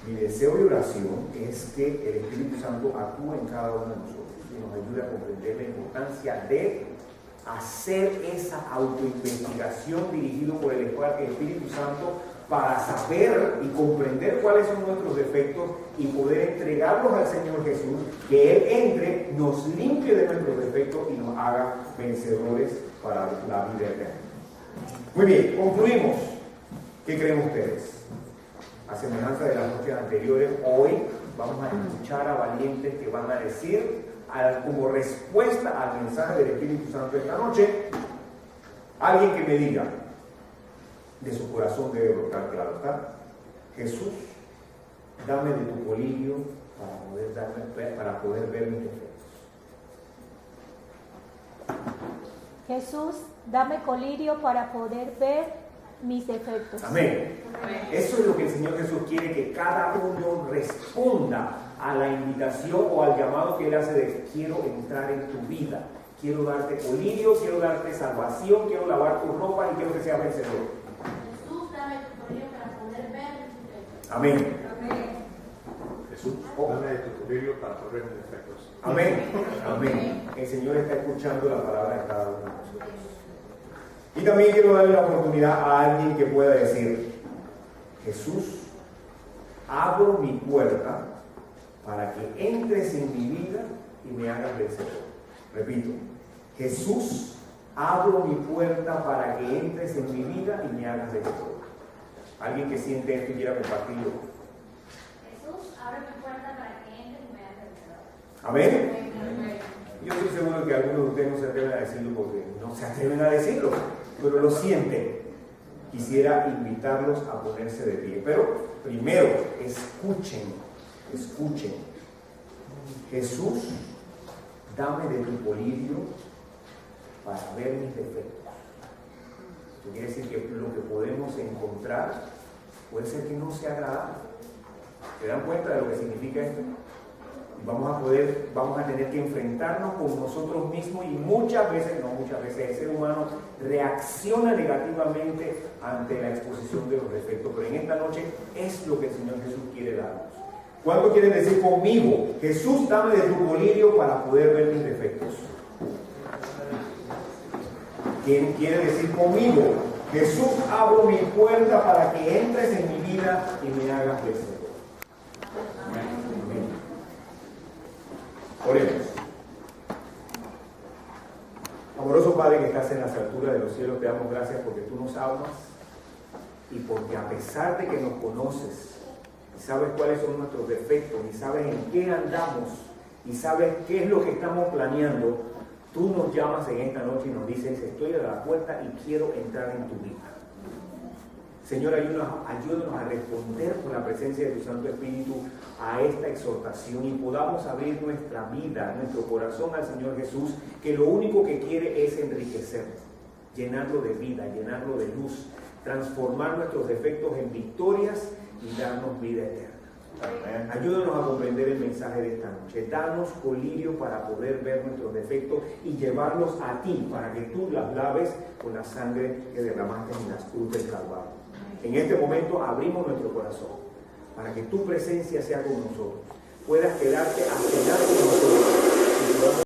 Mi deseo y oración es que el Espíritu Santo actúe en cada uno de nosotros y nos ayude a comprender la importancia de hacer esa autoinvestigación dirigido por el Espíritu Santo para saber y comprender cuáles son nuestros defectos y poder entregarlos al Señor Jesús, que Él entre, nos limpie de nuestros defectos y nos haga vencedores para la vida eterna. Muy bien, concluimos. ¿Qué creen ustedes? A semejanza de las noches anteriores, hoy vamos a escuchar a valientes que van a decir, como respuesta al mensaje del Espíritu Santo esta noche, alguien que me diga: de su corazón debe brotar, claro está. Jesús, dame de tu colirio para poder ver mis defectos. Jesús, dame colirio para poder ver mis defectos. Amén. Eso es lo que el Señor Jesús quiere, que cada uno responda a la invitación o al llamado que Él hace de quiero entrar en tu vida, quiero darte colirio, quiero darte salvación, quiero lavar tu ropa y quiero que seas vencedor. Jesús, dame tu colirio para poder ver mis defectos. Amén. Jesús, dame de tu colirio para poder ver mis defectos. Amén. Amén. El Señor está escuchando la palabra de cada uno de nosotros. Y también quiero darle la oportunidad a alguien que pueda decir, Jesús, abro mi puerta para que entres en mi vida y me hagas vencedor. Repito, Jesús, abro mi puerta para que entres en mi vida y me hagas vencedor. Alguien que siente esto y quiera compartirlo. Jesús, abre mi puerta para que entre y me haga vencedor. Amén. Yo estoy seguro que algunos de ustedes no se atreven a decirlo porque no se atreven a decirlo, pero lo sienten. Quisiera invitarlos a ponerse de pie. Pero primero, escuchen. Jesús, dame de tu colirio para ver mis defectos. Esto quiere decir que lo que podemos encontrar puede ser que no sea agradable. ¿Se dan cuenta de lo que significa esto? Y vamos a tener que enfrentarnos con nosotros mismos y muchas veces el ser humano reacciona negativamente ante la exposición de los defectos. Pero en esta noche es lo que el Señor Jesús quiere darnos. ¿Cuánto quieren decir conmigo? Jesús, dame de tu colirio para poder ver mis defectos. ¿Quién quiere decir conmigo? Jesús, abro mi puerta para que entres en mi vida y me hagas vencedor. Amén. Oremos. Amoroso Padre que estás en las alturas de los cielos, te damos gracias porque tú nos amas y porque a pesar de que nos conoces y sabes cuáles son nuestros defectos y sabes en qué andamos y sabes qué es lo que estamos planeando, tú nos llamas en esta noche y nos dices, estoy a la puerta y quiero entrar en tu vida. Señor, ayúdanos a responder con la presencia de tu Santo Espíritu a esta exhortación y podamos abrir nuestra vida, nuestro corazón al Señor Jesús, que lo único que quiere es enriquecernos, llenarlo de vida, llenarlo de luz, transformar nuestros defectos en victorias y darnos vida eterna. Amén. Ayúdanos a comprender el mensaje de esta noche. Danos colirio para poder ver nuestros defectos y llevarlos a ti para que tú las laves con la sangre que derramaste en las cruces del Calvario. En este momento abrimos nuestro corazón para que tu presencia sea con nosotros. Puedas quedarte hasta